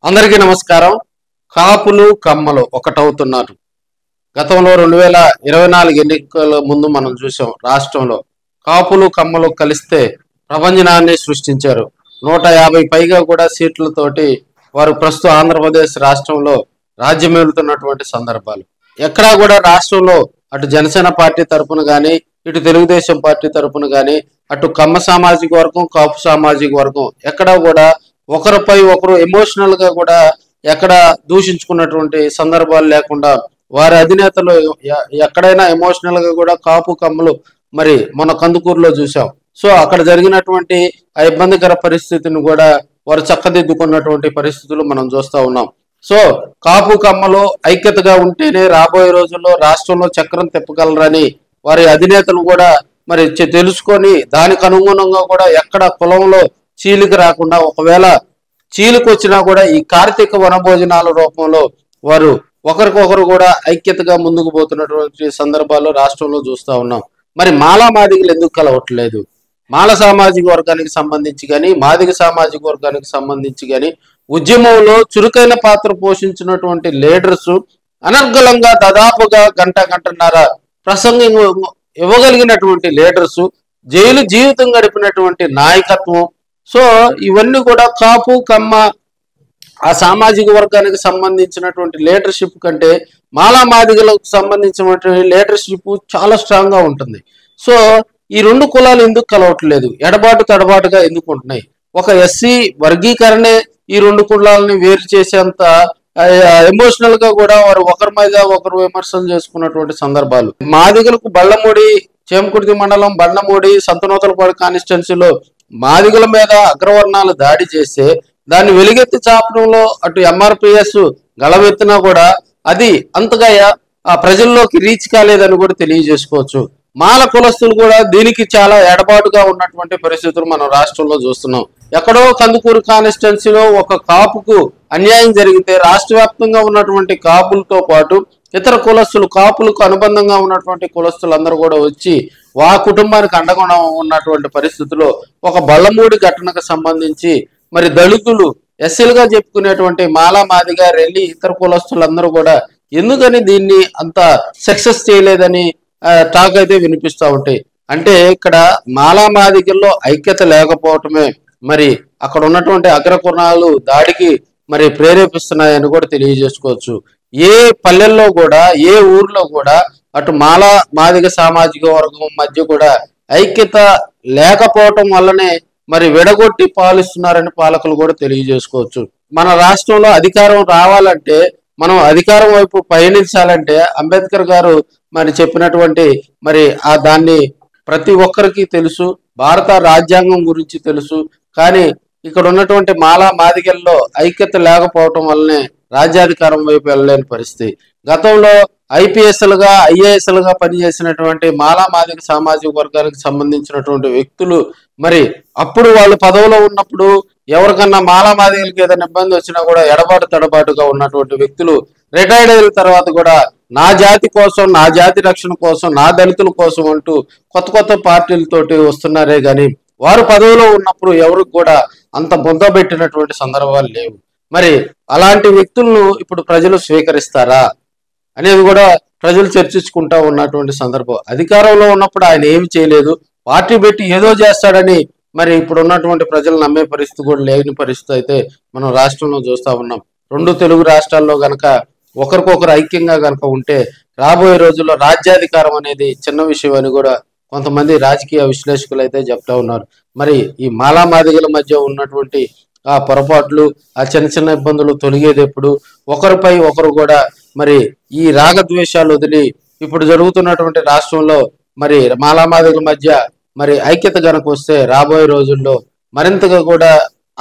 అందరికీ నమస్కారం. కాపులు కమ్మలు ఒకటవుతున్నారు. గతంలో 2024 ఎన్నికల ముందు మనం చూసాం. రాష్ట్రంలో కాపులు కమ్మలు కలిస్తే ప్రపంచనాన్ని సృష్టించారు. 150 పైగా కూడా సీట్లతోటి వారు ప్రస్తుతం ఆంధ్రప్రదేశ్ రాష్ట్రంలో రాజ్యమేలుతున్నటువంటి సందర్భాలు. ఎక్కడా కూడా రాష్ట్రంలో అటు జనసేన పార్టీ తరపున కానీ, ఇటు తెలుగుదేశం పార్టీ తరపున కానీ, అటు కమ్మ సామాజిక వర్గం, కాపు సామాజిక వర్గం ఎక్కడా కూడా ఒకరిపై ఒకరు ఎమోషనల్ గా కూడా ఎక్కడ దూషించుకున్నటువంటి సందర్భాలు లేకుండా వారి అధినేతలు ఎక్కడైనా ఎమోషనల్ గా కూడా కాపు కమ్మలు మరి మన కందుకూరులో చూసాం. సో అక్కడ జరిగినటువంటి ఆ ఇబ్బందికర పరిస్థితిని కూడా వారు చక్కదిద్దుకున్నటువంటి పరిస్థితులు మనం చూస్తూ ఉన్నాం. సో కాపు కమ్మలు ఐక్యతగా ఉంటేనే రాబోయే రోజుల్లో రాష్ట్రంలో చక్రం తిప్పగలరని వారి అధినేతలు కూడా మరి తెలుసుకొని దానికి అనుగుణంగా కూడా ఎక్కడ కులంలో చీలిక రాకుండా, ఒకవేళ చీలికి వచ్చినా కూడా ఈ కార్తీక వనభోజనాల రూపంలో వారు ఒకరికొకరు కూడా ఐక్యతగా ముందుకు పోతున్నటువంటి సందర్భాల్లో రాష్ట్రంలో చూస్తూ ఉన్నాం. మరి మాలా మాదిగలు ఎందుకు కలవట్లేదు? మాల సామాజిక వర్గానికి సంబంధించి కానీ, మాదిగ సామాజిక వర్గానికి సంబంధించి కానీ ఉద్యమంలో చురుకైన పాత్ర పోషించినటువంటి లీడర్స్ అనర్గళంగా దాదాపుగా గంటన్నర ప్రసంగం ఇవ్వగలిగినటువంటి లీడర్స్, జైలు జీవితం గడిపినటువంటి నాయకత్వం. సో ఇవన్నీ కూడా కాపు కమ్మ ఆ సామాజిక వర్గానికి సంబంధించినటువంటి లీడర్షిప్ కంటే మాలా మాదిగలకు సంబంధించినటువంటి లీడర్షిప్ చాలా స్ట్రాంగ్ గా ఉంటుంది. సో ఈ రెండు కులాలు ఎందుకు కలవట్లేదు? ఎడబాటు తడబాటుగా ఎందుకు ఉంటున్నాయి? ఒక ఎస్సీ వర్గీకరణే ఈ రెండు కులాలని వేరు చేసేంత ఎమోషనల్ గా కూడా వారు ఒకరి మీద ఒకరు విమర్శలు చేసుకున్నటువంటి సందర్భాలు. మాదిగలకు బళ్ళమూడి, చేమకుర్తి మండలం బండమూడి, సంతనూతలపాడు కాన్స్టిట్యున్సీలో మాదిగల మీద అగ్రవర్ణాలు దాడి చేస్తే దాన్ని వెలుగెత్తి చాపడంలో అటు ఎంఆర్పిఎస్ గళమెత్తినా కూడా అది అంతగా ఆ ప్రజల్లోకి రీచ్ కాలేదని కూడా తెలియజేసుకోవచ్చు. మాల కులస్తులు కూడా దీనికి చాలా ఎడబాటుగా ఉన్నటువంటి పరిస్థితులు మనం రాష్ట్రంలో చూస్తున్నాం. ఎక్కడో కందుకూరు కాన్స్టిట్యున్సీలో ఒక కాపుకు అన్యాయం జరిగితే రాష్ట్ర వ్యాప్తంగా ఉన్నటువంటి కాపులతో పాటు ఇతర కులస్తులు, కాపులకు అనుబంధంగా ఉన్నటువంటి కులస్తులందరూ కూడా వచ్చి ఆ కుటుంబానికి అండగా ఉన్నటువంటి పరిస్థితుల్లో ఒక బళ్ళమూడి ఘటనకు సంబంధించి మరి దళితులు, ఎస్సీలుగా చెప్పుకునేటువంటి మాలా మాదిగా రెల్లి ఇతర కులస్తులందరూ కూడా ఎందుకని దీన్ని అంత సక్సెస్ చేయలేదని టాక్ అయితే వినిపిస్తూ ఉంటాయి. అంటే ఇక్కడ మాలా మాదిగల్లో ఐక్యత లేకపోవటమే మరి అక్కడ ఉన్నటువంటి అగ్రకుణాలు దాడికి మరి ప్రేరేపిస్తున్నాయని కూడా తెలియజేసుకోవచ్చు. ఏ పల్లెల్లో కూడా, ఏ ఊర్లో కూడా అటు మాలా మాదిగ సామాజిక వర్గం మధ్య కూడా ఐక్యత లేకపోవటం వల్లనే మరి విడగొట్టి పాలిస్తున్నారని పాలకులు కూడా తెలియజేసుకోవచ్చు. మన రాష్ట్రంలో అధికారం రావాలంటే, మనం అధికారం వైపు పయనించాలంటే అంబేద్కర్ గారు మరి చెప్పినటువంటి మరి దాన్ని ప్రతి ఒక్కరికి తెలుసు. భారత రాజ్యాంగం గురించి తెలుసు. కానీ ఇక్కడ ఉన్నటువంటి మాలా మాదిగల్లో ఐక్యత లేకపోవటం వల్లనే రాజ్యాధికారం వైపు వెళ్ళలేని పరిస్థితి. గతంలో ఐపీఎస్లుగా, ఐఏఎస్లుగా పనిచేసినటువంటి మాలా మాదిగ సామాజిక వర్గానికి సంబంధించినటువంటి వ్యక్తులు మరి అప్పుడు వాళ్ళు పదవిలో ఉన్నప్పుడు ఎవరికన్నా మాలా మాదిగలకి ఏదైనా ఇబ్బంది వచ్చినా కూడా ఎడబాటు తడబాటుగా ఉన్నటువంటి వ్యక్తులు రిటైర్డ్ అయిన తర్వాత కూడా నా జాతి కోసం, నా జాతి రక్షణ కోసం, నా దళితుల కోసం అంటూ కొత్త కొత్త పార్టీలతోటి వస్తున్నారే గాని వారు పదవిలో ఉన్నప్పుడు ఎవరికి కూడా అంత బొంద పెట్టినటువంటి సందర్భాలు లేవు. మరి అలాంటి వ్యక్తులను ఇప్పుడు ప్రజలు స్వీకరిస్తారా అనేది కూడా ప్రజలు చర్చించుకుంటా ఉన్నటువంటి సందర్భం. అధికారంలో ఉన్నప్పుడు ఆయన ఏమి చేయలేదు, పార్టీ పెట్టి ఏదో చేస్తాడని మరి ఇప్పుడు ఉన్నటువంటి ప్రజలు నమ్మే పరిస్థితి కూడా లేని పరిస్థితి అయితే మనం రాష్ట్రంలో చూస్తా ఉన్నాం. రెండు తెలుగు రాష్ట్రాల్లో గనక ఒకరికొకరు ఐక్యంగా గనక ఉంటే రాబోయే రోజుల్లో రాజ్యాధికారం అనేది చిన్న విషయం అని కూడా కొంతమంది రాజకీయ విశ్లేషకులు అయితే చెప్తా ఉన్నారు. మరి ఈ మాలా మాదిగల మధ్య ఉన్నటువంటి ఆ పొరపాట్లు, ఆ చిన్న చిన్న ఇబ్బందులు తొలగేది ఎప్పుడు? ఒకరిపై ఒకరు కూడా మరి ఈ రాగద్వేషాలు వదిలి ఇప్పుడు జరుగుతున్నటువంటి రాష్ట్రంలో మరి మాలా మాదిగల మధ్య మరి ఐక్యత కనుక వస్తే రాబోయే రోజుల్లో మరింతగా కూడా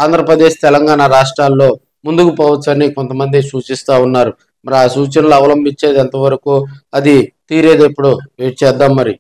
ఆంధ్రప్రదేశ్, తెలంగాణ రాష్ట్రాల్లో ముందుకు పోవచ్చని కొంతమంది సూచిస్తా ఉన్నారు. మరి ఆ సూచనలు అవలంబించేది ఎంతవరకు, అది తీరేది ఎప్పుడు వెయిట్ చేద్దాం మరి.